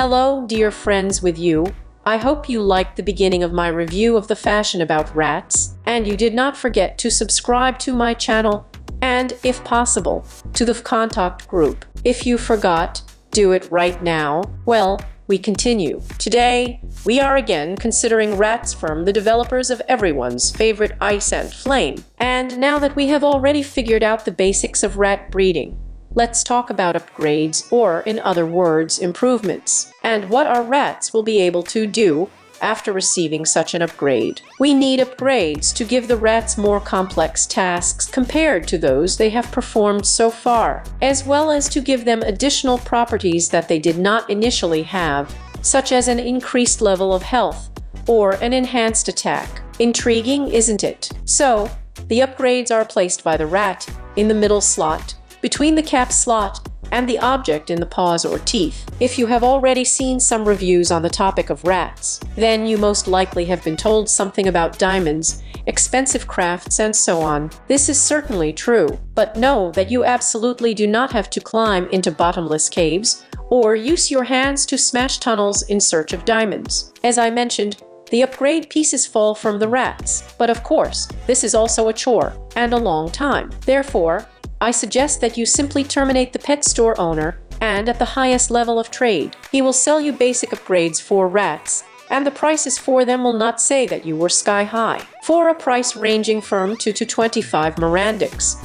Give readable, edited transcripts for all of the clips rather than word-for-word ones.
Hello, dear friends with you. I hope you liked the beginning of my review of the fashion about rats, and you did not forget to subscribe to my channel and, if possible, to the contact group. If you forgot, do it right now. Well, we continue. Today, we are again considering rats from the developers of everyone's favorite Ice and Flame. And now that we have already figured out the basics of rat breeding, let's talk about upgrades, or in other words, improvements, and what our rats will be able to do after receiving such an upgrade. We need upgrades to give the rats more complex tasks compared to those they have performed so far, as well as to give them additional properties that they did not initially have, such as an increased level of health or an enhanced attack. Intriguing, isn't it? So, the upgrades are placed by the rat in the middle slot, between the cap slot and the object in the paws or teeth. If you have already seen some reviews on the topic of rats, then you most likely have been told something about diamonds, expensive crafts, and so on. This is certainly true, but know that you absolutely do not have to climb into bottomless caves or use your hands to smash tunnels in search of diamonds. As I mentioned, the upgrade pieces fall from the rats, but of course, this is also a chore and a long time. Therefore, I suggest that you simply terminate the pet store owner, and at the highest level of trade, he will sell you basic upgrades for rats, and the prices for them will not say that you were sky high, for a price ranging from 2 to 25 Mirandics.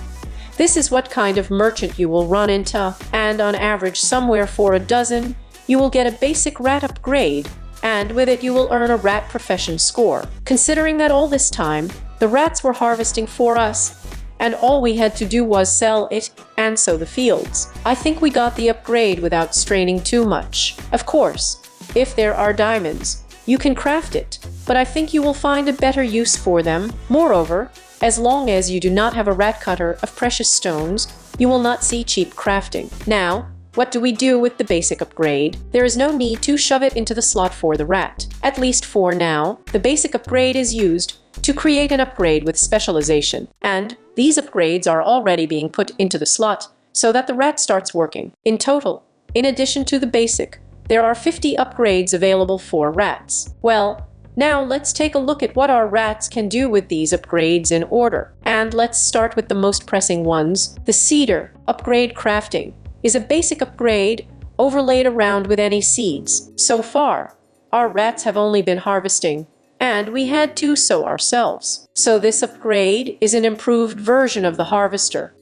This is what kind of merchant you will run into, and on average somewhere for a dozen, you will get a basic rat upgrade, and with it you will earn a rat profession score. Considering that all this time, the rats were harvesting for us, and all we had to do was sell it and sow the fields, I think we got the upgrade without straining too much. Of course, if there are diamonds, you can craft it, but I think you will find a better use for them. Moreover, as long as you do not have a rat cutter of precious stones, you will not see cheap crafting. Now, what do we do with the basic upgrade? There is no need to shove it into the slot for the rat. At least for now, the basic upgrade is used to create an upgrade with specialization, and these upgrades are already being put into the slot so that the rat starts working. In total, in addition to the basic, there are 50 upgrades available for rats. Well, now let's take a look at what our rats can do with these upgrades in order. And let's start with the most pressing ones. The cedar upgrade crafting is a basic upgrade overlaid around with any seeds. So far, our rats have only been harvesting, and we had to sow ourselves. So this upgrade is an improved version of the harvester.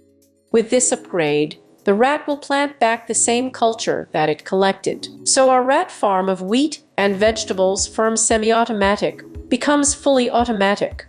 With this upgrade, the rat will plant back the same culture that it collected. So our rat farm of wheat and vegetables from semi-automatic becomes fully automatic.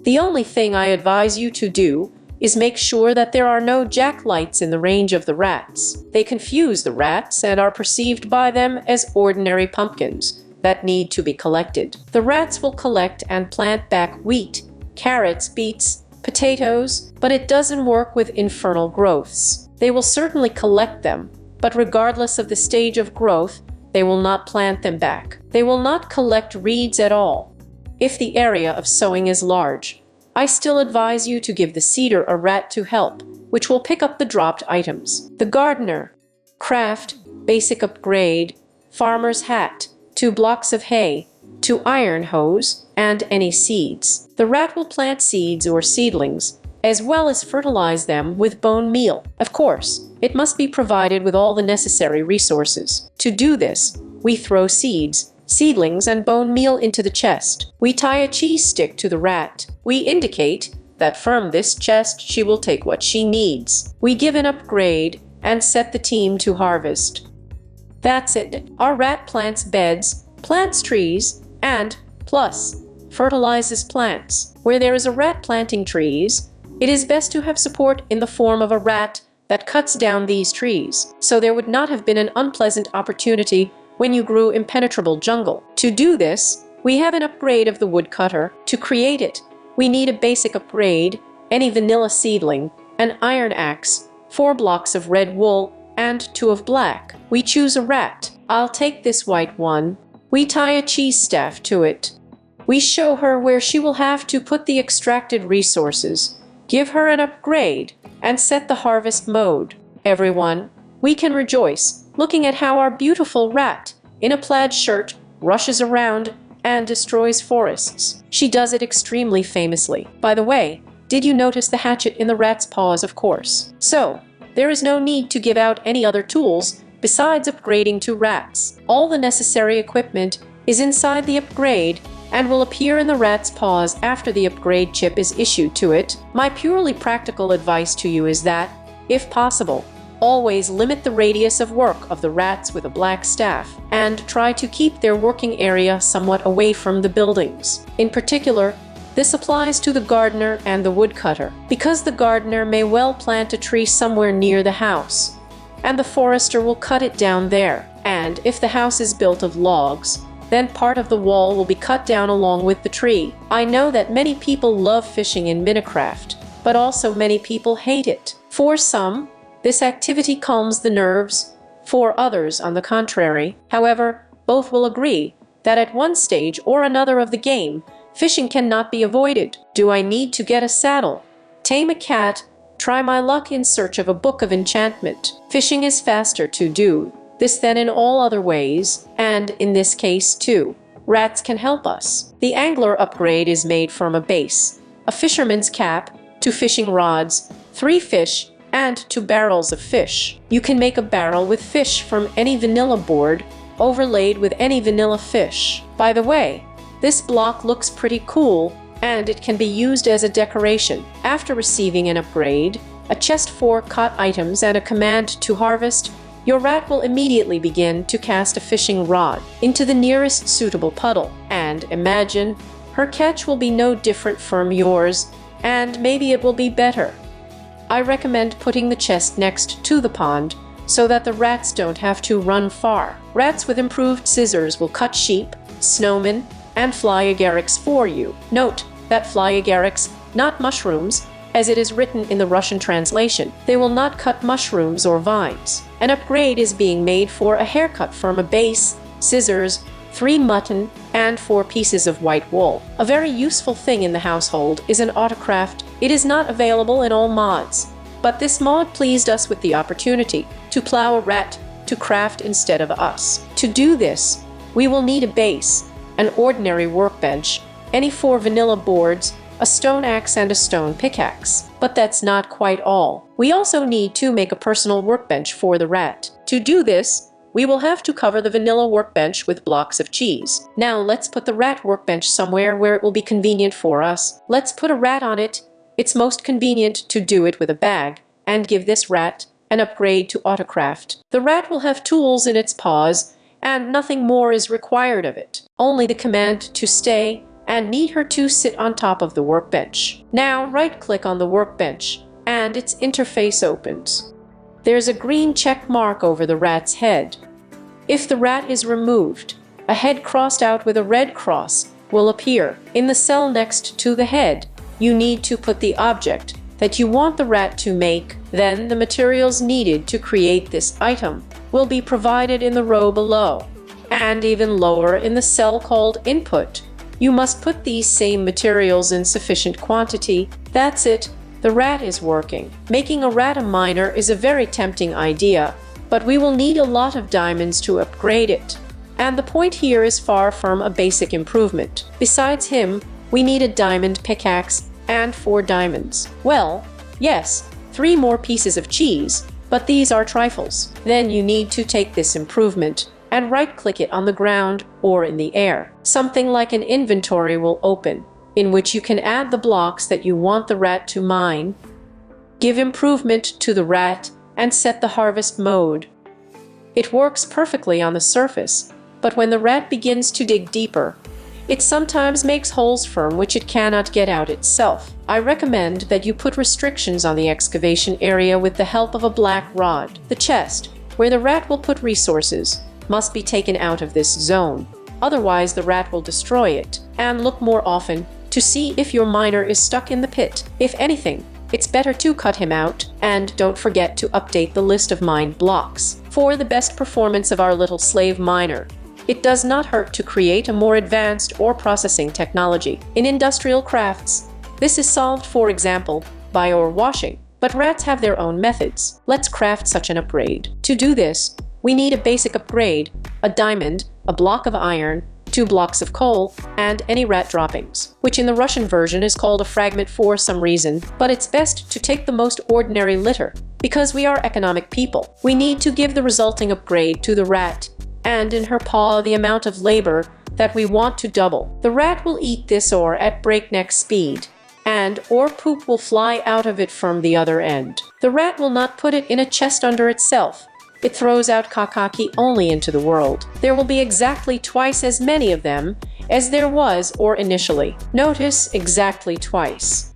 The only thing I advise you to do is make sure that there are no jack lights in the range of the rats. They confuse the rats and are perceived by them as ordinary pumpkins that need to be collected. The rats will collect and plant back wheat, carrots, beets, potatoes, but it doesn't work with infernal growths. They will certainly collect them, but regardless of the stage of growth, they will not plant them back. They will not collect reeds at all. If the area of sowing is large, I still advise you to give the cedar a rat to help, which will pick up the dropped items. The gardener, craft, basic upgrade, farmer's hat, 2 blocks of hay, 2 iron hose, and any seeds. The rat will plant seeds or seedlings, as well as fertilize them with bone meal. Of course, it must be provided with all the necessary resources. To do this, we throw seeds, seedlings, and bone meal into the chest. We tie a cheese stick to the rat. We indicate that from this chest she will take what she needs. We give an upgrade and set the team to harvest. That's it. Our rat plants beds, plants trees, and, plus, fertilizes plants. Where there is a rat planting trees, it is best to have support in the form of a rat that cuts down these trees, so there would not have been an unpleasant opportunity when you grew impenetrable jungle. To do this, we have an upgrade of the woodcutter. To create it, we need a basic upgrade, any vanilla seedling, an iron axe, 4 blocks of red wool, and 2 of black. We choose a rat. I'll take this white one. We tie a cheese staff to it. We show her where she will have to put the extracted resources, give her an upgrade, and set the harvest mode. Everyone, we can rejoice looking at how our beautiful rat in a plaid shirt, rushes around and destroys forests. She does it extremely famously. By the way, did you notice the hatchet in the rat's paws? Of course. So, there is no need to give out any other tools besides upgrading to rats. All the necessary equipment is inside the upgrade and will appear in the rat's paws after the upgrade chip is issued to it. My purely practical advice to you is that, if possible, always limit the radius of work of the rats with a black staff, and try to keep their working area somewhat away from the buildings. In particular, this applies to the gardener and the woodcutter, because the gardener may well plant a tree somewhere near the house, and the forester will cut it down there. And if the house is built of logs, then part of the wall will be cut down along with the tree. I know that many people love fishing in Minecraft, but also many people hate it. For some, this activity calms the nerves. For others, on the contrary, however, both will agree that at one stage or another of the game, fishing cannot be avoided. Do I need to get a saddle, tame a cat, try my luck in search of a book of enchantment? Fishing is faster to do this than in all other ways, and in this case too, rats can help us. The angler upgrade is made from a base, a fisherman's cap, 2 fishing rods, 3 fish, and 2 barrels of fish. You can make a barrel with fish from any vanilla board, overlaid with any vanilla fish. By the way, this block looks pretty cool, and it can be used as a decoration. After receiving an upgrade, a chest for caught items, and a command to harvest, your rat will immediately begin to cast a fishing rod into the nearest suitable puddle. And imagine, her catch will be no different from yours, and maybe it will be better. I recommend putting the chest next to the pond so that the rats don't have to run far. Rats with improved scissors will cut sheep, snowmen, and fly agarics for you. Note that fly agarics, not mushrooms, as it is written in the Russian translation. They will not cut mushrooms or vines. An upgrade is being made for a haircut from a base, scissors, 3 mutton, and 4 pieces of white wool. A very useful thing in the household is an autocraft. It is not available in all mods, but this mod pleased us with the opportunity to plow a rat to craft instead of us. To do this, we will need a base, an ordinary workbench, any 4 vanilla boards, a stone axe, and a stone pickaxe. But that's not quite all. We also need to make a personal workbench for the rat. To do this, we will have to cover the vanilla workbench with blocks of cheese. Now let's put the rat workbench somewhere where it will be convenient for us. Let's put a rat on it. It's most convenient to do it with a bag, and give this rat an upgrade to autocraft. The rat will have tools in its paws, and nothing more is required of it. Only the command to stay, and need her to sit on top of the workbench. Now right-click on the workbench, and its interface opens. There's a green check mark over the rat's head. If the rat is removed, a head crossed out with a red cross will appear. In the cell next to the head, you need to put the object that you want the rat to make. Then the materials needed to create this item will be provided in the row below. And even lower in the cell called Input, you must put these same materials in sufficient quantity. That's it. The rat is working. Making a rat a miner is a very tempting idea, but we will need a lot of diamonds to upgrade it. And the point here is far from a basic improvement. Besides him, we need a diamond pickaxe and 4 diamonds. Well, yes, 3 more pieces of cheese, but these are trifles. Then you need to take this improvement and right-click it on the ground or in the air. Something like an inventory will open, in which you can add the blocks that you want the rat to mine. Give improvement to the rat and set the harvest mode. It works perfectly on the surface, but when the rat begins to dig deeper, it sometimes makes holes from which it cannot get out itself. I recommend that you put restrictions on the excavation area with the help of a black rod. The chest, where the rat will put resources, must be taken out of this zone. Otherwise, the rat will destroy it. And look more often to see if your miner is stuck in the pit. If anything, it's better to cut him out, and don't forget to update the list of mined blocks. For the best performance of our little slave miner, it does not hurt to create a more advanced or processing technology. In industrial crafts, this is solved, for example, by ore washing, but rats have their own methods. Let's craft such an upgrade. To do this, we need a basic upgrade, a diamond, a block of iron, 2 blocks of coal, and any rat droppings, which in the Russian version is called a fragment for some reason, but it's best to take the most ordinary litter, because we are economic people. We need to give the resulting upgrade to the rat, and in her paw the amount of labor that we want to double. The rat will eat this ore at breakneck speed, and ore poop will fly out of it from the other end. The rat will not put it in a chest under itself. It throws out kakaki only into the world. There will be exactly twice as many of them as there was ore initially. Notice exactly twice.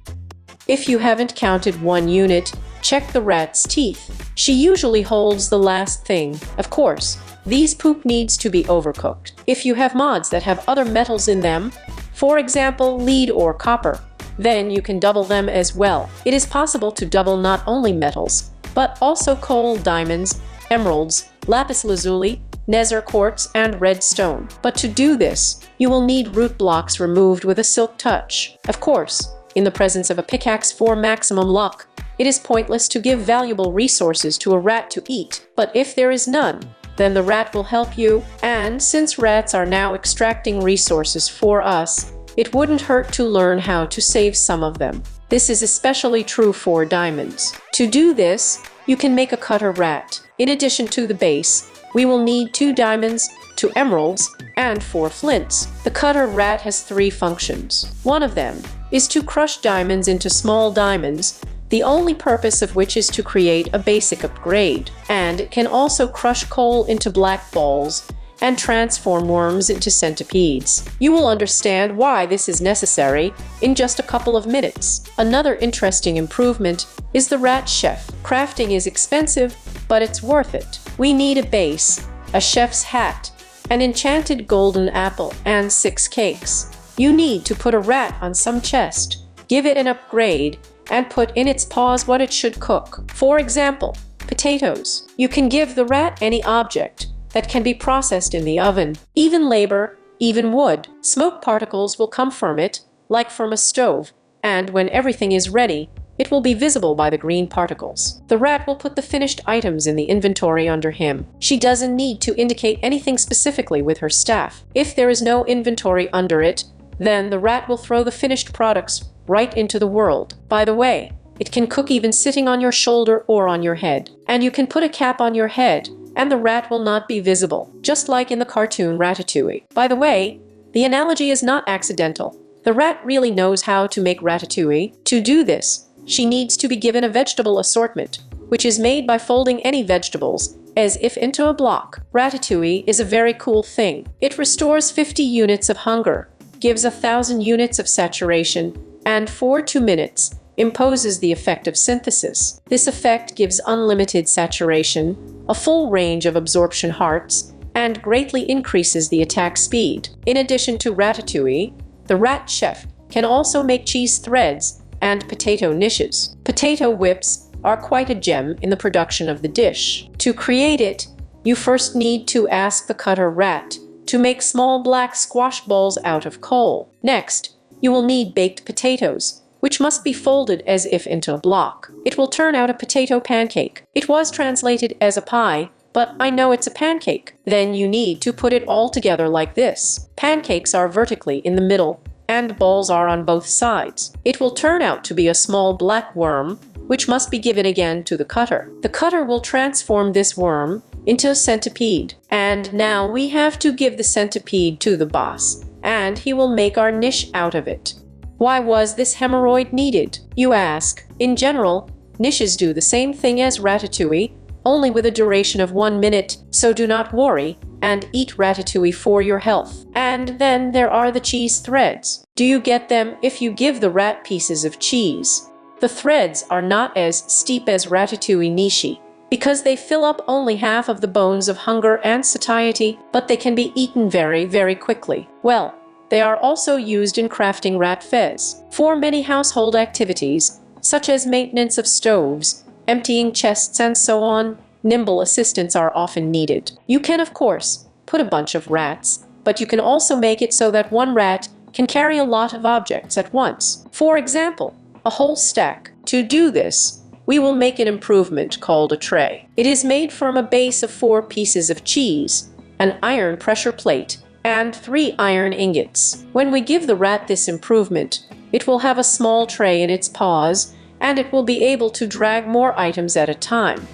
If you haven't counted 1 unit, check the rat's teeth. She usually holds the last thing. Of course, these poop needs to be overcooked. If you have mods that have other metals in them, for example lead or copper, then you can double them as well. It is possible to double not only metals, but also coal, diamonds, emeralds, lapis lazuli, nether quartz, and red stone. But to do this, you will need root blocks removed with a silk touch. Of course, in the presence of a pickaxe for maximum luck, it is pointless to give valuable resources to a rat to eat. But if there is none, then the rat will help you, and since rats are now extracting resources for us, it wouldn't hurt to learn how to save some of them. This is especially true for diamonds. To do this, you can make a cutter rat. In addition to the base, we will need 2 diamonds, 2 emeralds, and 4 flints. The cutter rat has 3 functions. One of them is to crush diamonds into small diamonds, the only purpose of which is to create a basic upgrade. And it can also crush coal into black balls and transform worms into centipedes. You will understand why this is necessary in just a couple of minutes. Another interesting improvement is the rat chef. Crafting is expensive, but it's worth it. We need a base, a chef's hat, an enchanted golden apple, and 6 cakes. You need to put a rat on some chest, give it an upgrade, and put in its paws what it should cook. For example, potatoes. You can give the rat any object that can be processed in the oven. Even labor, even wood. Smoke particles will come from it, like from a stove, and when everything is ready, it will be visible by the green particles. The rat will put the finished items in the inventory under him. She doesn't need to indicate anything specifically with her staff. If there is no inventory under it, then the rat will throw the finished products right into the world. By the way, it can cook even sitting on your shoulder or on your head. And you can put a cap on your head, and the rat will not be visible, just like in the cartoon Ratatouille. By the way, the analogy is not accidental. The rat really knows how to make ratatouille. To do this, she needs to be given a vegetable assortment, which is made by folding any vegetables as if into a block. Ratatouille is a very cool thing. It restores 50 units of hunger, gives 1,000 units of saturation, and for 2 minutes, imposes the effect of synthesis. This effect gives unlimited saturation, a full range of absorption hearts, and greatly increases the attack speed. In addition to ratatouille, the rat chef can also make cheese threads and potato niches. Potato whips are quite a gem in the production of the dish. To create it, you first need to ask the cutter rat to make small black squash balls out of coal. Next, you will need baked potatoes, which must be folded as if into a block. It will turn out a potato pancake. It was translated as a pie, but I know it's a pancake. Then you need to put it all together like this. Pancakes are vertically in the middle, and balls are on both sides. It will turn out to be a small black worm, which must be given again to the cutter. The cutter will transform this worm into a centipede. And now we have to give the centipede to the boss, and he will make our niche out of it. Why was this hemorrhoid needed, you ask? In general, niches do the same thing as ratatouille, only with a duration of 1 minute, so do not worry, and eat ratatouille for your health. And then there are the cheese threads. Do you get them if you give the rat pieces of cheese? The threads are not as steep as ratatouille nishi, because they fill up only half of the bones of hunger and satiety, but they can be eaten very, very quickly. Well, they are also used in crafting rat fez. For many household activities, such as maintenance of stoves, emptying chests, and so on, nimble assistants are often needed. You can, of course, put a bunch of rats, but you can also make it so that one rat can carry a lot of objects at once. For example, a whole stack. To do this, we will make an improvement called a tray. It is made from a base of 4 pieces of cheese, an iron pressure plate, and 3 iron ingots. When we give the rat this improvement, it will have a small tray in its paws, and it will be able to drag more items at a time.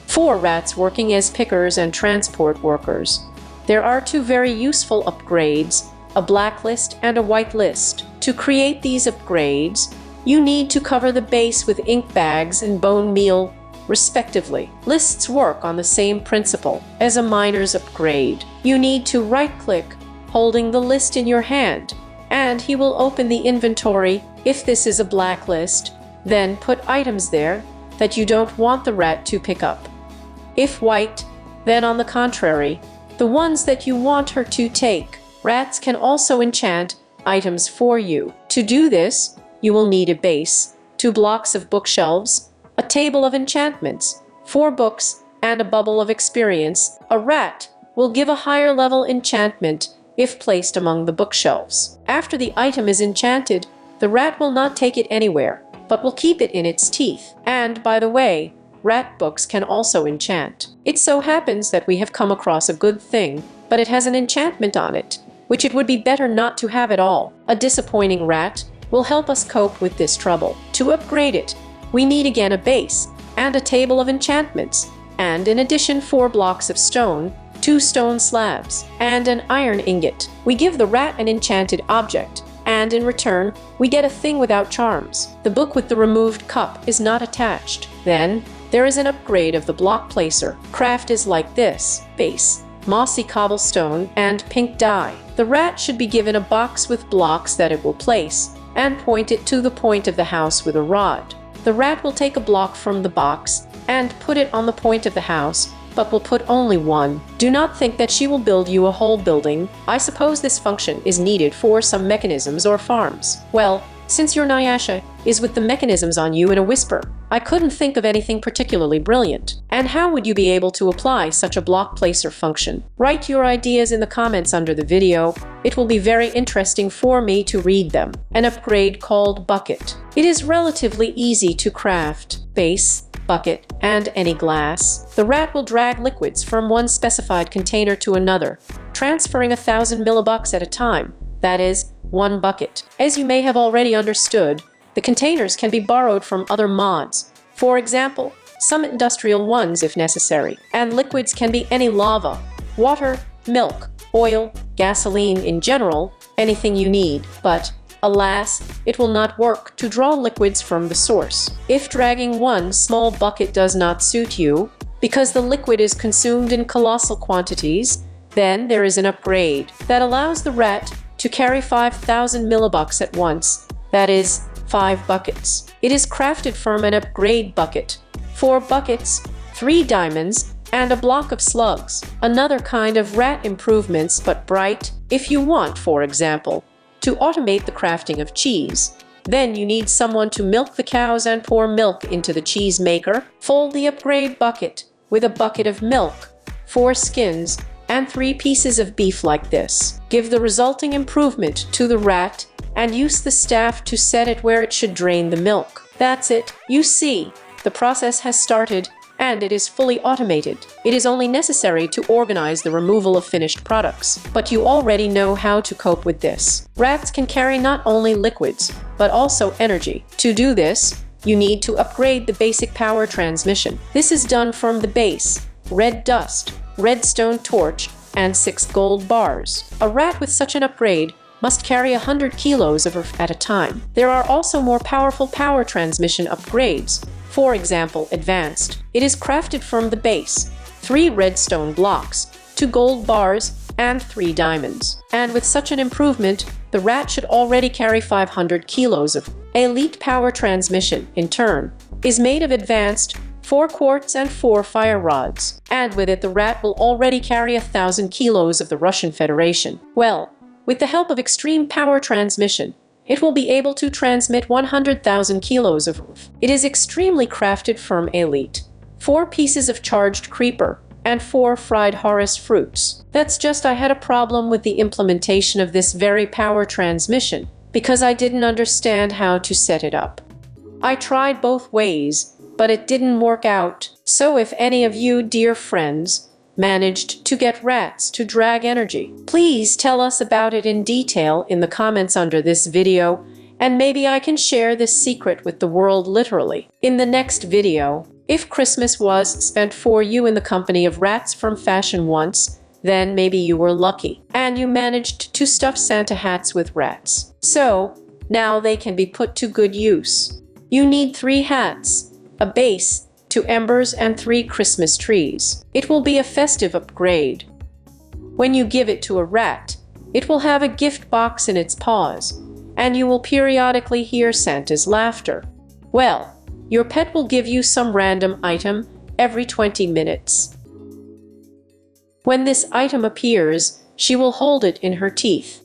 For rats working as pickers and transport workers, there are 2 very useful upgrades, a black list and a white list. To create these upgrades, you need to cover the base with ink bags and bone meal, respectively. Lists work on the same principle as a miner's upgrade. You need to right-click, holding the list in your hand, and he will open the inventory. If this is a black list, then put items there that you don't want the rat to pick up. If white, then on the contrary, the ones that you want her to take. Rats can also enchant items for you. To do this, you will need a base, 2 blocks of bookshelves, a table of enchantments, 4 books, and a bubble of experience. A rat will give a higher level enchantment if placed among the bookshelves. After the item is enchanted, the rat will not take it anywhere, but will keep it in its teeth. And by the way, rat books can also enchant. It so happens that we have come across a good thing, but it has an enchantment on it, which it would be better not to have at all. A disappointing rat will help us cope with this trouble. To upgrade it, we need again a base and a table of enchantments, and in addition 4 blocks of stone, 2 stone slabs, and an iron ingot. We give the rat an enchanted object, and in return, we get a thing without charms. The book with the removed cup is not attached. Then, there is an upgrade of the block placer. Craft is like this: base, mossy cobblestone, and pink dye. The rat should be given a box with blocks that it will place, and point it to the point of the house with a rod. The rat will take a block from the box and put it on the point of the house, but will put only 1. Do not think that she will build you a whole building. I suppose this function is needed for some mechanisms or farms. Well, since your Nyasha is with the mechanisms on you in a whisper, I couldn't think of anything particularly brilliant. And how would you be able to apply such a block placer function? Write your ideas in the comments under the video. It will be very interesting for me to read them. An upgrade called bucket. It is relatively easy to craft. Base, bucket, and any glass. The rat will drag liquids from one specified container to another, transferring 1,000 millibucks at a time. That is, 1 bucket. As you may have already understood, the containers can be borrowed from other mods. For example, some industrial ones if necessary. And liquids can be any lava, water, milk, oil, gasoline in general, anything you need. But, alas, it will not work to draw liquids from the source. If dragging 1 small bucket does not suit you, because the liquid is consumed in colossal quantities, then there is an upgrade that allows the rat to carry 5,000 millibucks at once, that is, 5 buckets. It is crafted from an upgrade bucket, 4 buckets, 3 diamonds, and a block of slugs. Another kind of rat improvements, but bright. If you want, for example, to automate the crafting of cheese, then you need someone to milk the cows and pour milk into the cheese maker. Fold the upgrade bucket with a bucket of milk, 4 skins, and 3 pieces of beef like this. Give the resulting improvement to the rat and use the staff to set it where it should drain the milk. That's it. You see, the process has started and it is fully automated. It is only necessary to organize the removal of finished products. But you already know how to cope with this. Rats can carry not only liquids, but also energy. To do this, you need to upgrade the basic power transmission. This is done from the base, red dust, redstone torch, and 6 gold bars. A rat with such an upgrade must carry 100 kilos of earth at a time. There are also more powerful power transmission upgrades. For example, advanced. It is crafted from the base, 3 redstone blocks, 2 gold bars, and 3 diamonds. And with such an improvement, the rat should already carry 500 kilos of elite power transmission, in turn, is made of advanced 4 quartz and 4 fire rods. And with it the rat will already carry 1,000 kilos of the Russian Federation. Well, with the help of extreme power transmission, it will be able to transmit 100,000 kilos of earth. It is extremely crafted from elite 4 pieces of charged creeper and 4 fried Horus fruits. That's just I had a problem with the implementation of this very power transmission because I didn't understand how to set it up. I tried both ways, but it didn't work out. So if any of you, dear friends, managed to get rats to drag energy? Please tell us about it in detail in the comments under this video, and maybe I can share this secret with the world literally in the next video. If Christmas was spent for you in the company of rats from fashion once, then maybe you were lucky and you managed to stuff Santa hats with rats. So now they can be put to good use. You need 3 hats, a base, 2 embers, and 3 Christmas trees. It will be a festive upgrade. When you give it to a rat, it will have a gift box in its paws, and you will periodically hear Santa's laughter. Well, your pet will give you some random item every 20 minutes. When this item appears, she will hold it in her teeth.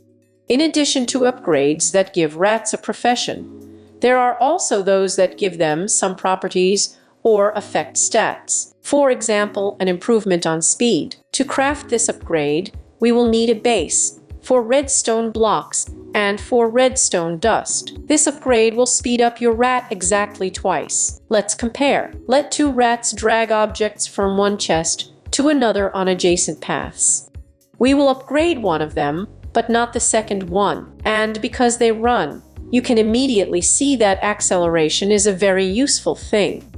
In addition to upgrades that give rats a profession, there are also those that give them some properties or affect stats. For example, an improvement on speed. To craft this upgrade, we will need a base, 4 redstone blocks, and 4 redstone dust. This upgrade will speed up your rat exactly twice. Let's compare. Let 2 rats drag objects from one chest to another on adjacent paths. We will upgrade one of them, but not the second one. And because they run, you can immediately see that acceleration is a very useful thing.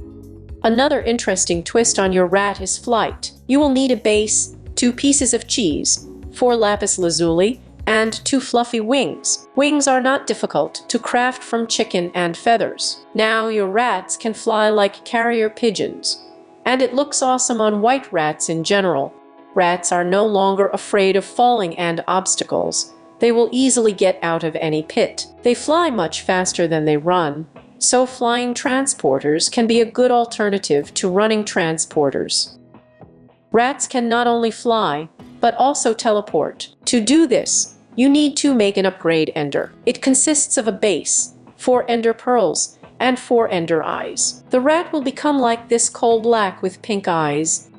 Another interesting twist on your rat is flight. You will need a base, 2 pieces of cheese, 4 lapis lazuli, and 2 fluffy wings. Wings are not difficult to craft from chicken and feathers. Now your rats can fly like carrier pigeons. And it looks awesome on white rats in general. Rats are no longer afraid of falling and obstacles. They will easily get out of any pit. They fly much faster than they run, so flying transporters can be a good alternative to running transporters. Rats can not only fly, but also teleport. To do this, you need to make an upgrade ender. It consists of a base, 4 ender pearls, and 4 ender eyes. The rat will become like this coal black with pink eyes,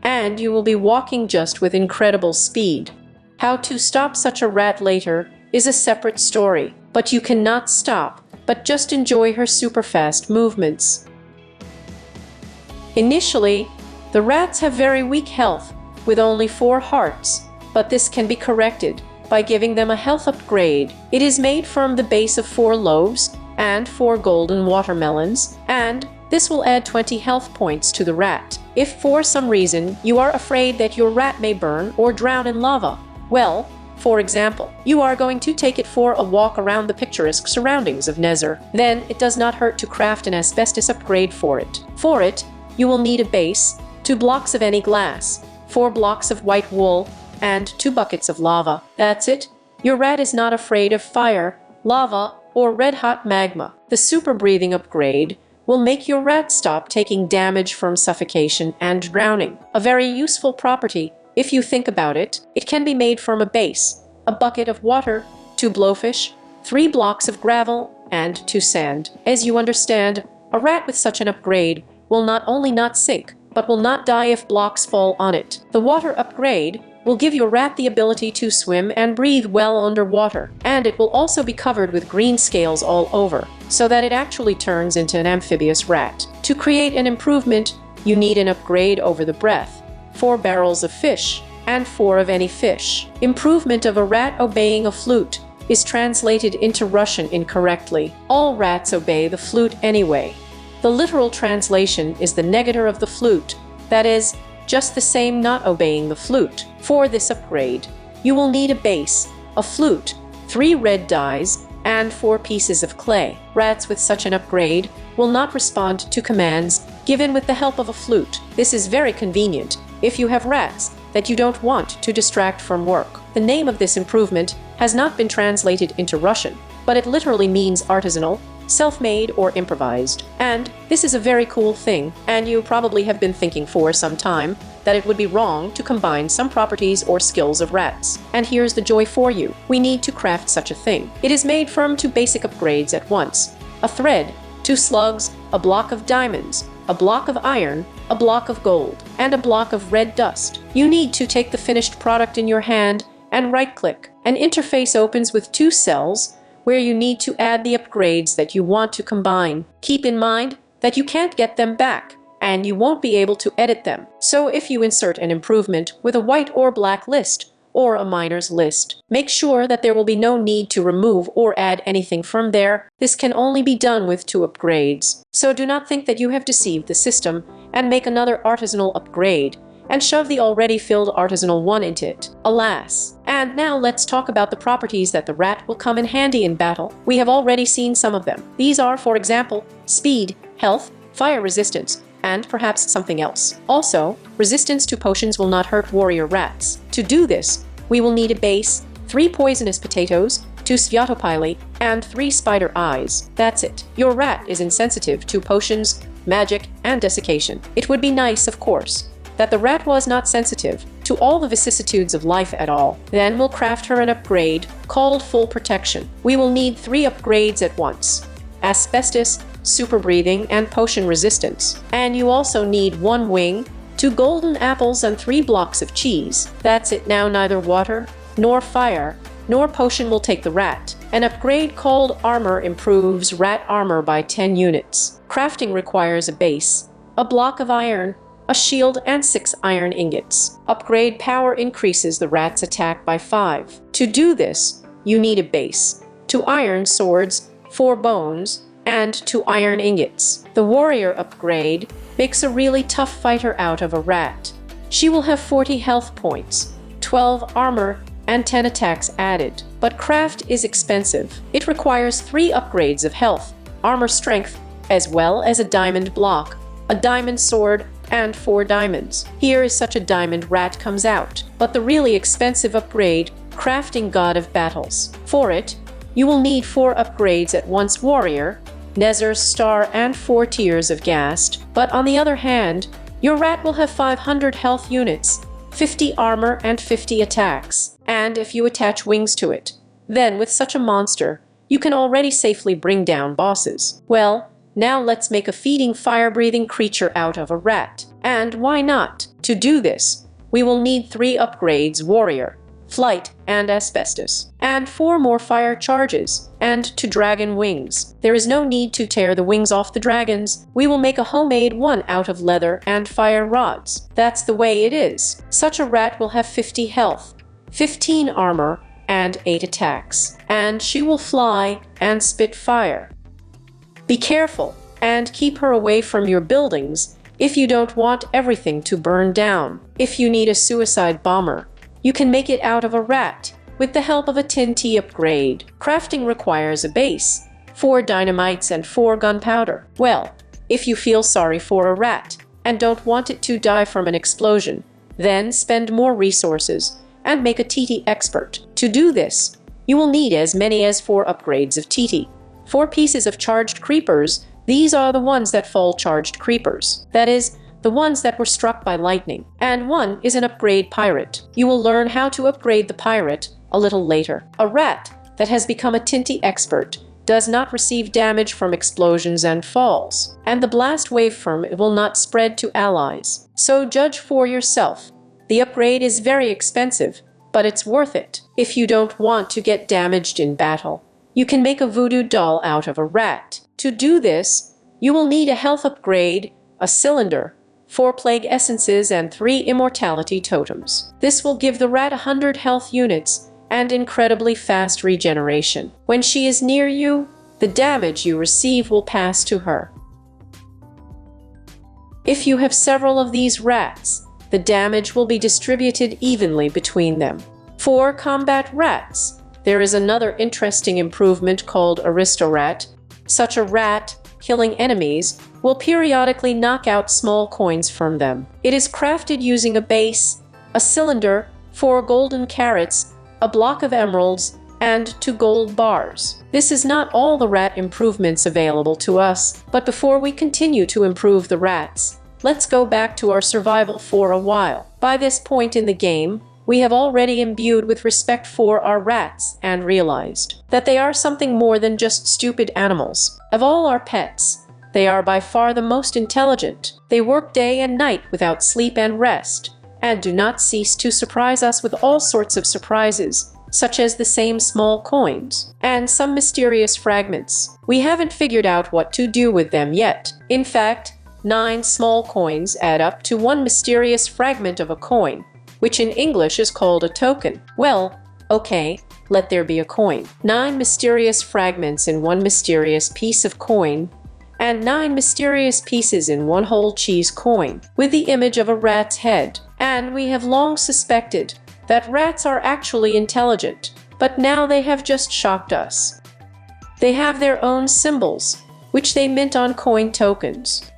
and you will be walking just with incredible speed. How to stop such a rat later is a separate story, but you cannot stop, but just enjoy her super fast movements. Initially, the rats have very weak health, with only 4 hearts, but this can be corrected by giving them a health upgrade. It is made from the base of 4 loaves and 4 golden watermelons, and this will add 20 health points to the rat. If for some reason you are afraid that your rat may burn or drown in lava, well, for example, you are going to take it for a walk around the picturesque surroundings of Nether, then it does not hurt to craft an asbestos upgrade for it. For it, you will need a base, 2 blocks of any glass, 4 blocks of white wool, and 2 buckets of lava. That's it. Your rat is not afraid of fire, lava, or red-hot magma. The super breathing upgrade will make your rat stop taking damage from suffocation and drowning. A very useful property, if you think about it. It can be made from a base, a bucket of water, 2 blowfish, 3 blocks of gravel, and 2 sand. As you understand, a rat with such an upgrade will not only not sink, but will not die if blocks fall on it. The water upgrade will give your rat the ability to swim and breathe well underwater, and it will also be covered with green scales all over, so that it actually turns into an amphibious rat. To create an improvement, you need an upgrade over the breath, 4 barrels of fish, and 4 of any fish. Improvement of a rat obeying a flute is translated into Russian incorrectly. All rats obey the flute anyway. The literal translation is the negator of the flute, that is, just the same not obeying the flute. For this upgrade, you will need a base, a flute, 3 red dyes, and 4 pieces of clay. Rats with such an upgrade will not respond to commands given with the help of a flute. This is very convenient if you have rats that you don't want to distract from work. The name of this improvement has not been translated into Russian, but it literally means artisanal, self-made, or improvised. And this is a very cool thing, and you probably have been thinking for some time that it would be wrong to combine some properties or skills of rats. And here's the joy for you. We need to craft such a thing. It is made from 2 basic upgrades at once: a thread, 2 slugs, a block of diamonds, a block of iron, a block of gold, and a block of red dust. You need to take the finished product in your hand and right-click. An interface opens with 2 cells where you need to add the upgrades that you want to combine. Keep in mind that you can't get them back and you won't be able to edit them. So if you insert an improvement with a white or black list, or a minors list, make sure that there will be no need to remove or add anything from there. This can only be done with 2 upgrades. So do not think that you have deceived the system and make another artisanal upgrade and shove the already filled artisanal one into it. Alas. And now let's talk about the properties that the rat will come in handy in battle. We have already seen some of them. These are, for example, speed, health, fire resistance, and perhaps something else. Also, resistance to potions will not hurt warrior rats. To do this, we will need a base, 3 poisonous potatoes, 2 sviatopili, and 3 spider eyes. That's it. Your rat is insensitive to potions, magic, and desiccation. It would be nice, of course, that the rat was not sensitive to all the vicissitudes of life at all. Then we'll craft her an upgrade called Full Protection. We will need 3 upgrades at once: Asbestos, Super Breathing, and Potion Resistance. And you also need 1 wing, 2 golden apples, and 3 blocks of cheese. That's it now. Neither water, nor fire, nor potion will take the rat. An upgrade called Armor improves rat armor by 10 units. Crafting requires a base, a block of iron, a shield, and 6 iron ingots. Upgrade Power increases the rat's attack by 5. To do this, you need a base, 2 iron swords, 4 bones, and 2 iron ingots. The Warrior upgrade makes a really tough fighter out of a rat. She will have 40 health points, 12 armor, and 10 attacks added. But craft is expensive. It requires 3 upgrades of health, armor strength, as well as a diamond block, a diamond sword, and 4 diamonds. Here is such a diamond rat comes out. But the really expensive upgrade, Crafting God of Battles. For it, you will need 4 upgrades at once: Warrior, Nezer's Star, and 4 tiers of Ghast. But on the other hand, your rat will have 500 health units, 50 armor, and 50 attacks. And if you attach wings to it, then with such a monster, you can already safely bring down bosses. Well, now let's make a feeding, fire-breathing creature out of a rat. And why not? To do this, we will need 3 upgrades: Warrior, Flight, and Asbestos, and 4 more fire charges, and 2 dragon wings. There is no need to tear the wings off the dragons. We will make a homemade one out of leather and fire rods. That's the way it is. Such a rat will have 50 health, 15 armor, and 8 attacks, and she will fly and spit fire. Be careful and keep her away from your buildings if you don't want everything to burn down. If you need a suicide bomber, you can make it out of a rat with the help of a TNT upgrade. Crafting requires a base, 4 dynamites, and 4 gunpowder. Well, if you feel sorry for a rat and don't want it to die from an explosion, then spend more resources and make a TT expert. To do this, you will need as many as 4 upgrades of TT. 4 pieces of charged creepers. These are the ones that fall charged creepers. That is, the ones that were struck by lightning. And 1 is an upgrade pirate. You will learn how to upgrade the pirate a little later. A rat that has become a TNT expert does not receive damage from explosions and falls, and the blast wave from it will not spread to allies. So judge for yourself. The upgrade is very expensive, but it's worth it. If you don't want to get damaged in battle, you can make a voodoo doll out of a rat. To do this, you will need a health upgrade, a cylinder, 4 plague essences, and 3 immortality totems. This will give the rat 100 health units and incredibly fast regeneration. When she is near you, the damage you receive will pass to her. If you have several of these rats, the damage will be distributed evenly between them. For combat rats, there is another interesting improvement called Aristorat. Such a rat, killing enemies, will periodically knock out small coins from them. It is crafted using a base, a cylinder, 4 golden carrots, a block of emeralds, and 2 gold bars. This is not all the rat improvements available to us, but before we continue to improve the rats, let's go back to our survival for a while. By this point in the game, we have already imbued with respect for our rats and realized that they are something more than just stupid animals. Of all our pets, they are by far the most intelligent. They work day and night without sleep and rest, and do not cease to surprise us with all sorts of surprises, such as the same small coins and some mysterious fragments. We haven't figured out what to do with them yet. In fact, 9 small coins add up to one mysterious fragment of a coin, which in English is called a token. Well, okay, let there be a coin. 9 mysterious fragments in one mysterious piece of coin, and 9 mysterious pieces in one whole cheese coin, with the image of a rat's head. And we have long suspected that rats are actually intelligent, but now they have just shocked us. They have their own symbols, which they mint on coin tokens.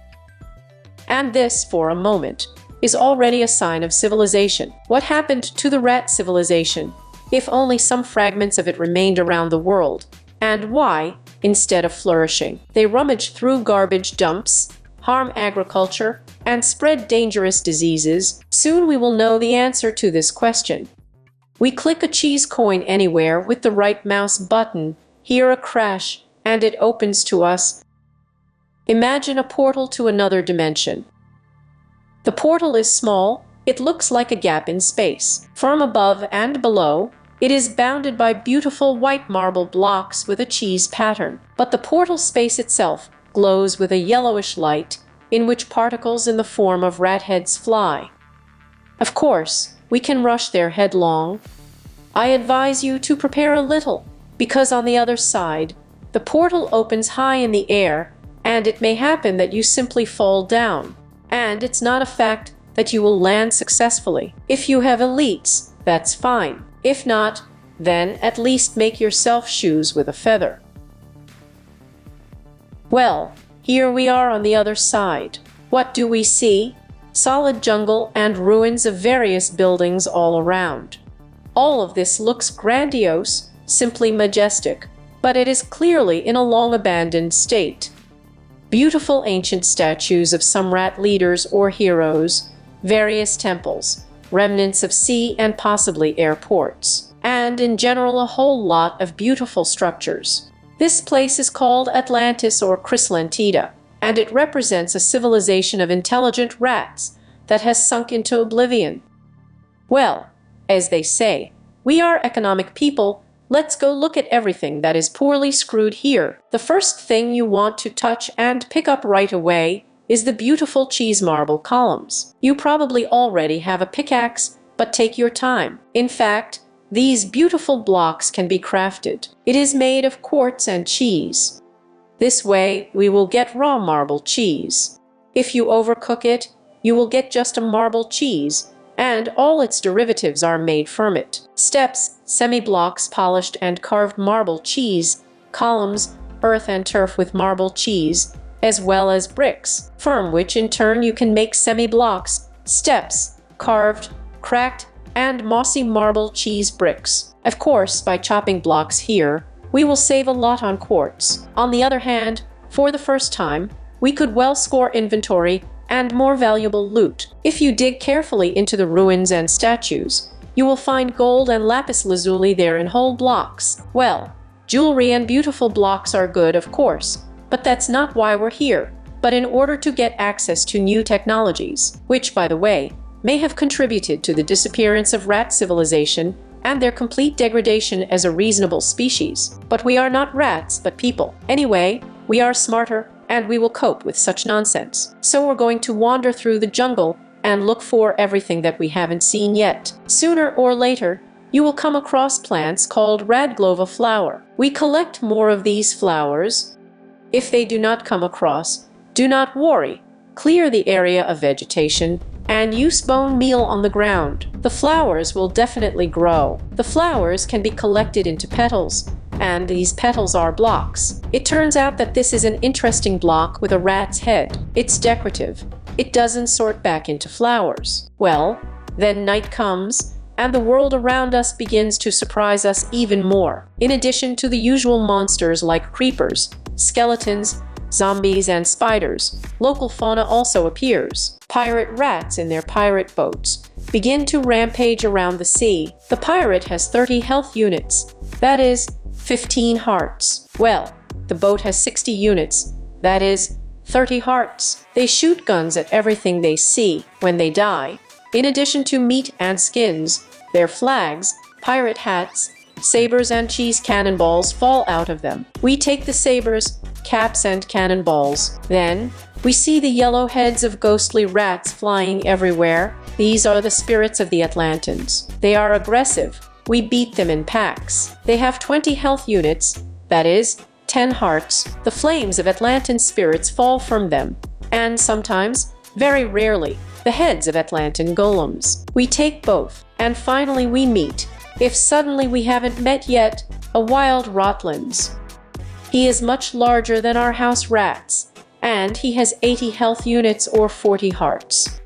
And this, for a moment, is already a sign of civilization. What happened to the rat civilization, if only some fragments of it remained around the world? And why, instead of flourishing, they rummage through garbage dumps, harm agriculture, and spread dangerous diseases? Soon we will know the answer to this question. We click a cheese coin anywhere with the right mouse button, hear a crash, and it opens to us. Imagine a portal to another dimension. The portal is small, it looks like a gap in space. From above and below, it is bounded by beautiful white marble blocks with a cheese pattern. But the portal space itself glows with a yellowish light, in which particles in the form of rat heads fly. Of course, we can rush there headlong. I advise you to prepare a little, because on the other side, the portal opens high in the air, and it may happen that you simply fall down. And it's not a fact that you will land successfully. If you have elites, that's fine. If not, then at least make yourself shoes with a feather. Well, here we are on the other side. What do we see? Solid jungle and ruins of various buildings all around. All of this looks grandiose, simply majestic, but it is clearly in a long-abandoned state. Beautiful ancient statues of some rat leaders or heroes, various temples, remnants of sea and possibly airports, and in general a whole lot of beautiful structures. This place is called Atlantis or Chryslantida, and it represents a civilization of intelligent rats that has sunk into oblivion. Well, as they say, we are economic people. Let's go look at everything that is poorly screwed here. The first thing you want to touch and pick up right away is the beautiful cheese marble columns. You probably already have a pickaxe, but take your time. In fact, these beautiful blocks can be crafted. It is made of quartz and cheese. This way, we will get raw marble cheese. If you overcook it, you will get just a marble cheese, and all its derivatives are made from it. Steps, semi-blocks, polished and carved marble cheese, columns, earth and turf with marble cheese, as well as bricks, from which in turn you can make semi-blocks, steps, carved, cracked, and mossy marble cheese bricks. Of course, by chopping blocks here, we will save a lot on quartz. On the other hand, for the first time, we could well score inventory and more valuable loot. If you dig carefully into the ruins and statues, you will find gold and lapis lazuli there in whole blocks. Well, jewelry and beautiful blocks are good, of course, but that's not why we're here, but in order to get access to new technologies, which, by the way, may have contributed to the disappearance of rat civilization and their complete degradation as a reasonable species. But we are not rats, but people. Anyway, we are smarter, and we will cope with such nonsense. So we're going to wander through the jungle and look for everything that we haven't seen yet. Sooner or later, you will come across plants called radglova flower. We collect more of these flowers. If they do not come across, do not worry. Clear the area of vegetation and use bone meal on the ground. The flowers will definitely grow. The flowers can be collected into petals, and these petals are blocks. It turns out that this is an interesting block with a rat's head. It's decorative. It doesn't sort back into flowers. Well, then night comes, and the world around us begins to surprise us even more. In addition to the usual monsters like creepers, skeletons, zombies, and spiders, local fauna also appears. Pirate rats in their pirate boats begin to rampage around the sea. The pirate has 30 health units, that is, 15 hearts. Well, the boat has 60 units, that is, 30 hearts. They shoot guns at everything they see when they die. In addition to meat and skins, their flags, pirate hats, sabers, and cheese cannonballs fall out of them. We take the sabers, caps, and cannonballs. Then, We see the yellow heads of ghostly rats flying everywhere. These are the spirits of the Atlantans. They are aggressive. We beat them in packs. They have 20 health units, that is, 10 hearts. The flames of Atlantan spirits fall from them, and sometimes, very rarely, the heads of Atlantan golems. We take both, and finally we meet, if suddenly we haven't met yet, a wild Rotlands. He is much larger than our house rats, and he has 80 health units or 40 hearts.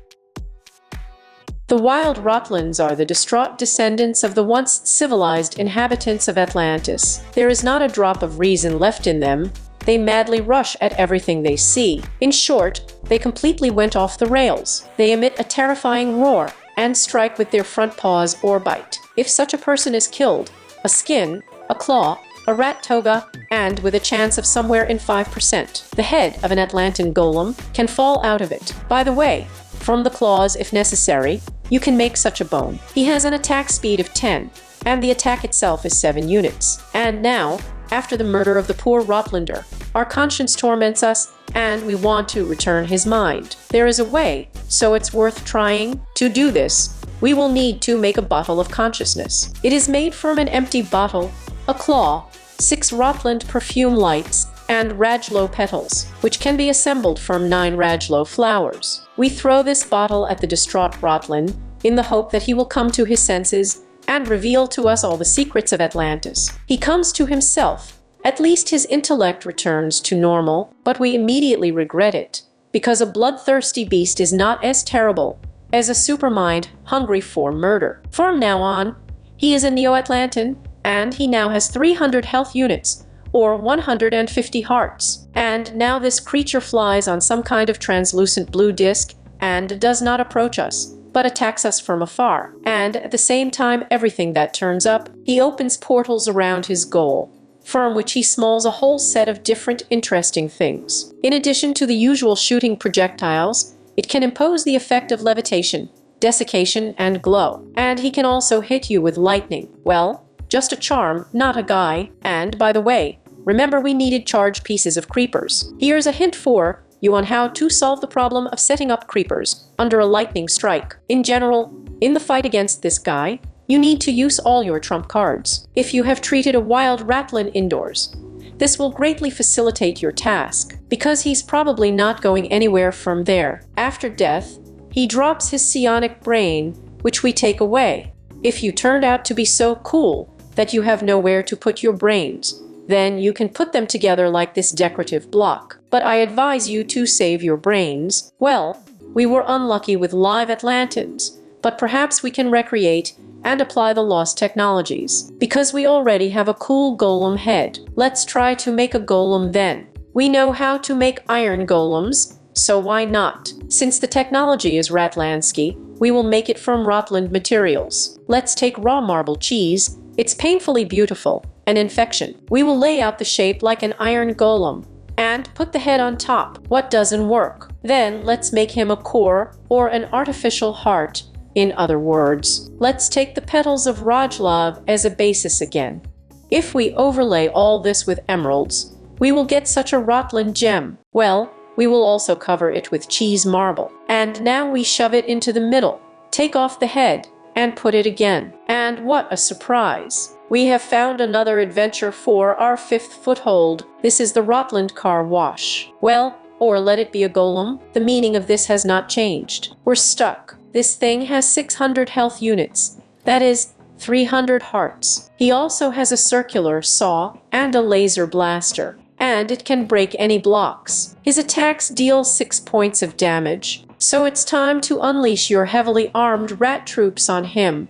The wild Rotlands are the distraught descendants of the once civilized inhabitants of Atlantis. There is not a drop of reason left in them. They madly rush at everything they see. In short, they completely went off the rails. They emit a terrifying roar and strike with their front paws or bite. If such a person is killed, a skin, a claw, a rat toga, and with a chance of somewhere in 5%, the head of an Atlantan golem can fall out of it. By the way, from the claws if necessary, you can make such a bone. He has an attack speed of 10, and the attack itself is 7 units. And now, after the murder of the poor Rotlander, our conscience torments us, and we want to return his mind. There is a way, so it's worth trying. To do this, we will need to make a bottle of consciousness. It is made from an empty bottle, a claw, 6 Rotland perfume lights, and Rajlo petals, which can be assembled from 9 Rajlo flowers. We throw this bottle at the distraught Rotland in the hope that he will come to his senses and reveal to us all the secrets of Atlantis. He comes to himself. At least his intellect returns to normal, but we immediately regret it, because a bloodthirsty beast is not as terrible as a supermind hungry for murder. From now on, he is a Neo-Atlantan, and he now has 300 health units, or 150 hearts. And now this creature flies on some kind of translucent blue disc and does not approach us, but attacks us from afar. And at the same time, everything that turns up, he opens portals around his goal, from which he smalls a whole set of different interesting things. In addition to the usual shooting projectiles, it can impose the effect of levitation, desiccation, and glow. And he can also hit you with lightning. Well, just a charm, not a guy. And by the way, remember we needed charged pieces of creepers. Here's a hint for you on how to solve the problem of setting up creepers under a lightning strike. In general, in the fight against this guy, you need to use all your trump cards. If you have treated a wild Ratlan indoors, this will greatly facilitate your task, because he's probably not going anywhere from there. After death, he drops his psionic brain, which we take away. If you turned out to be so cool that you have nowhere to put your brains, then you can put them together like this decorative block. But I advise you to save your brains. Well, we were unlucky with live Atlantans, but perhaps we can recreate and apply the lost technologies. Because we already have a cool golem head, let's try to make a golem then. We know how to make iron golems, so why not? Since the technology is Ratlansky, we will make it from Rotland materials. Let's take raw marble cheese. It's painfully beautiful. An infection. We will lay out the shape like an iron golem and put the head on top. What doesn't work? Then let's make him a core or an artificial heart. In other words, let's take the petals of Rajlav as a basis again. If we overlay all this with emeralds, we will get such a Rotland gem. Well, we will also cover it with cheese marble. And now we shove it into the middle, take off the head, and put it again. And what a surprise! We have found another adventure for our 5th foothold. This is the Rotland car wash. Well, or let it be a golem. The meaning of this has not changed. We're stuck. This thing has 600 health units. That is, 300 hearts. He also has a circular saw and a laser blaster, and it can break any blocks. His attacks deal 6 points of damage, so it's time to unleash your heavily armed rat troops on him.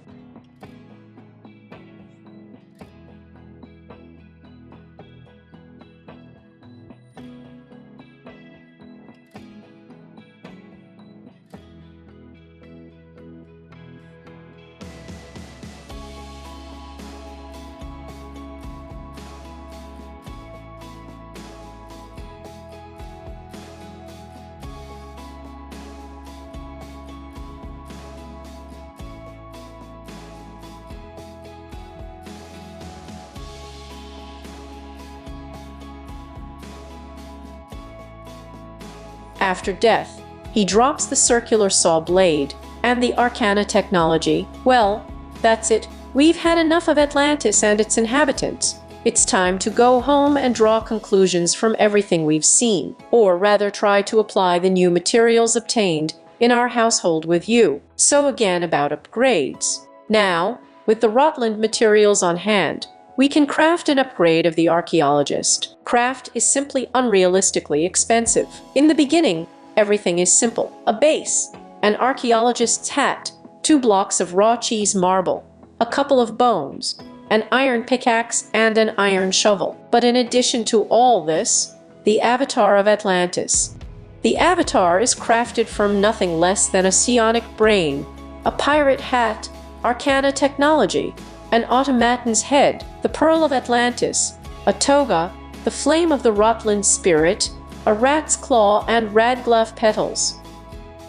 After death, he drops the circular saw blade and the Arcana technology. Well, that's it. We've had enough of Atlantis and its inhabitants. It's time to go home and draw conclusions from everything we've seen, or rather try to apply the new materials obtained in our household with you. So again about upgrades. Now, with the Rotland materials on hand, we can craft an upgrade of the archaeologist. Craft is simply unrealistically expensive. In the beginning, everything is simple. A base, an archaeologist's hat, 2 blocks of raw cheese marble, a couple of bones, an iron pickaxe, and an iron shovel. But in addition to all this, the avatar of Atlantis. The avatar is crafted from nothing less than a psionic brain, a pirate hat, Arcana technology, an automaton's head, the pearl of Atlantis, a toga, the flame of the Rotland spirit, a rat's claw, and radglove petals.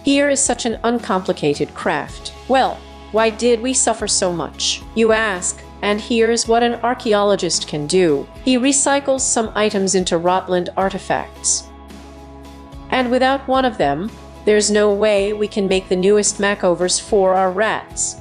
Here is such an uncomplicated craft. Well, why did we suffer so much, you ask? And here's what an archaeologist can do. He recycles some items into Rotland artifacts. And without one of them, there's no way we can make the newest makeovers for our rats.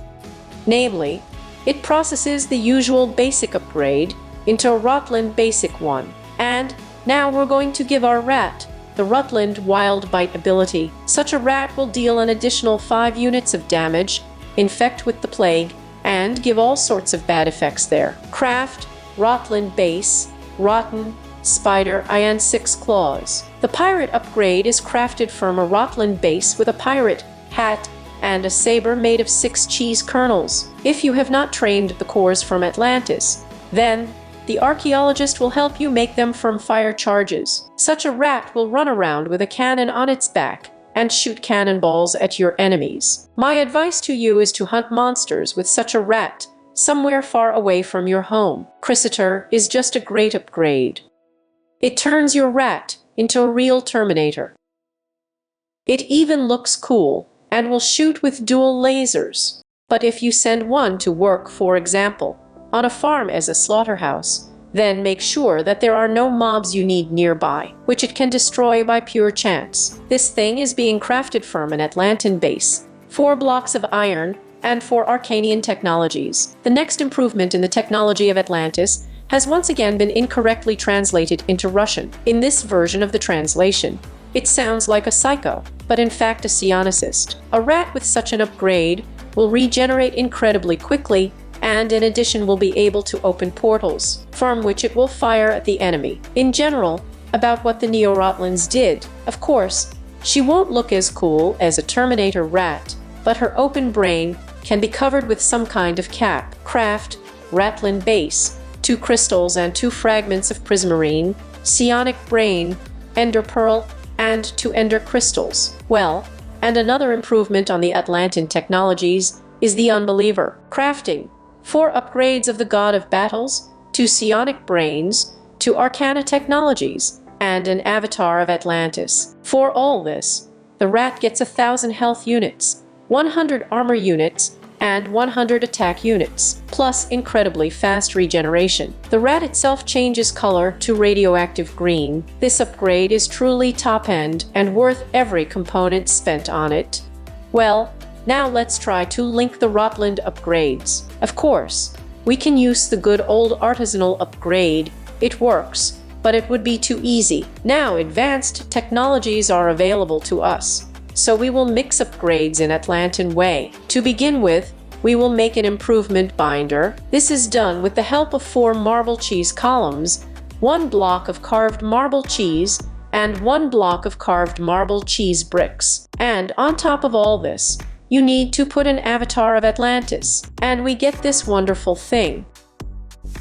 Namely, it processes the usual basic upgrade into a Rotland basic one. And now we're going to give our rat the Rotland Wild Bite ability. Such a rat will deal an additional 5 units of damage, infect with the plague, and give all sorts of bad effects there. Craft, Rotland base, rotten, spider, and 6 claws. The pirate upgrade is crafted from a Rotland base with a pirate hat and a saber made of 6 cheese kernels. If you have not trained the cores from Atlantis, then the archaeologist will help you make them from fire charges. Such a rat will run around with a cannon on its back and shoot cannonballs at your enemies. My advice to you is to hunt monsters with such a rat somewhere far away from your home. Chrysator is just a great upgrade. It turns your rat into a real Terminator. It even looks cool and will shoot with dual lasers. But if you send one to work, for example, on a farm as a slaughterhouse, then make sure that there are no mobs you need nearby, which it can destroy by pure chance. This thing is being crafted from an Atlantan base, 4 blocks of iron, and 4 Arcanian technologies. The next improvement in the technology of Atlantis has once again been incorrectly translated into Russian. In this version of the translation, it sounds like a psycho, but in fact a psionicist. A rat with such an upgrade will regenerate incredibly quickly, and in addition will be able to open portals, from which it will fire at the enemy. In general, about what the Neo-Rotlands did, of course, she won't look as cool as a Terminator rat, but her open brain can be covered with some kind of cap. Craft, Ratland base, 2 crystals and 2 fragments of prismarine, psionic brain, ender pearl, and 2 ender crystals. Well, and another improvement on the Atlantan technologies is the Unbeliever. Crafting 4 upgrades of the God of Battles, 2 psionic brains, 2 Arcana technologies, and an avatar of Atlantis. For all this, the rat gets 1,000 health units, 100 armor units, and 100 attack units, plus incredibly fast regeneration. The rat itself changes color to radioactive green. This upgrade is truly top-end and worth every component spent on it. Well, now let's try to link the Rotland upgrades. Of course, we can use the good old Artisanal upgrade. It works, but it would be too easy. Now advanced technologies are available to us, so we will mix upgrades in Atlantan way. To begin with, we will make an improvement binder. This is done with the help of 4 marble cheese columns, 1 block of carved marble cheese, and 1 block of carved marble cheese bricks. And on top of all this, you need to put an avatar of Atlantis, and we get this wonderful thing.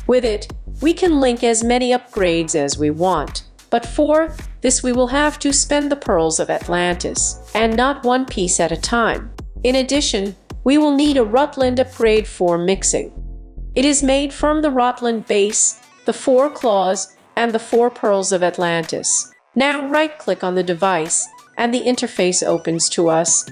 With it, we can link as many upgrades as we want, but for this we will have to spend the pearls of Atlantis, and not 1 piece at a time. In addition, we will need a Rotland upgrade for mixing. It is made from the Rotland base, the 4 claws, and the 4 pearls of Atlantis. Now right-click on the device, and the interface opens to us.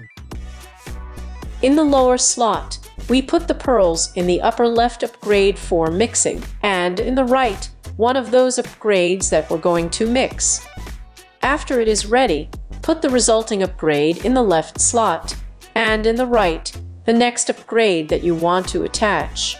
In the lower slot, we put the pearls in the upper left upgrade for mixing, and in the right, one of those upgrades that we're going to mix. After it is ready, Put the resulting upgrade in the left slot, and in the right, the next upgrade that you want to attach.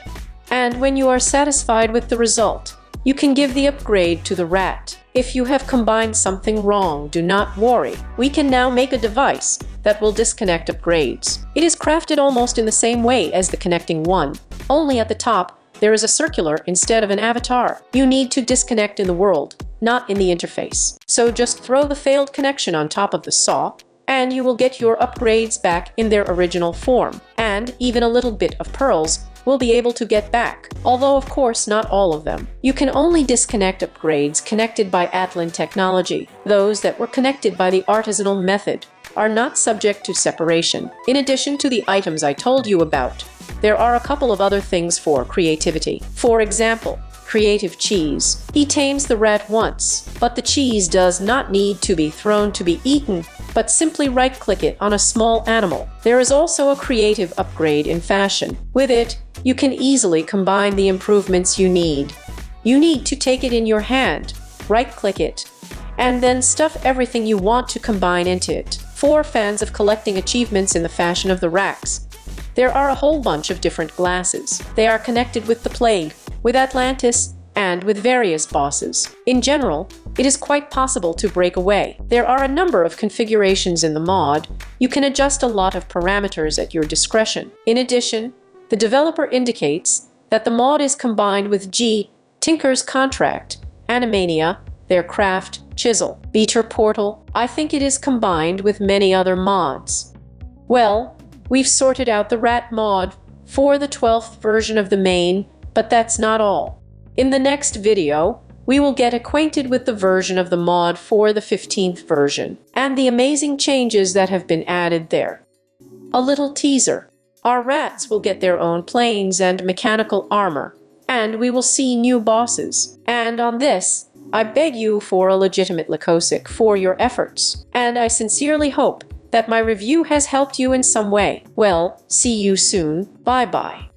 And when you are satisfied with the result, you can give the upgrade to the rat. If you have combined something wrong, do not worry. We can now make a device that will disconnect upgrades. It is crafted almost in the same way as the connecting one, only at the top there is a circular instead of an avatar. You need to disconnect in the world, not in the interface. So just throw the failed connection on top of the saw, and you will get your upgrades back in their original form, and even a little bit of pearls will be able to get back, although of course not all of them. You can only disconnect upgrades connected by Atlantis technology. Those that were connected by the Artisanal method are not subject to separation. In addition to the items I told you about, there are a couple of other things for creativity. For example, creative cheese. He tames the rat once, but the cheese does not need to be thrown to be eaten, but simply right-click it on a small animal. There is also a creative upgrade in fashion. With it, you can easily combine the improvements you need. You need to take it in your hand, right-click it, and then stuff everything you want to combine into it. For fans of collecting achievements in the fashion of the racks, there are a whole bunch of different glasses. They are connected with the plague, with Atlantis, and with various bosses. In general, it is quite possible to break away. There are a number of configurations in the mod. You can adjust a lot of parameters at your discretion. In addition, the developer indicates that the mod is combined with Tinker's Contract, Animania, their Craft, Chisel, Beater Portal. I think it is combined with many other mods. Well, we've sorted out the rat mod for the 12th version of the main, but that's not all. In the next video, we will get acquainted with the version of the mod for the 15th version, and the amazing changes that have been added there. A little teaser. Our rats will get their own planes and mechanical armor, and we will see new bosses. And on this, I beg you for a legitimate Lacosic for your efforts, and I sincerely hope that my review has helped you in some way. Well, see you soon. Bye-bye.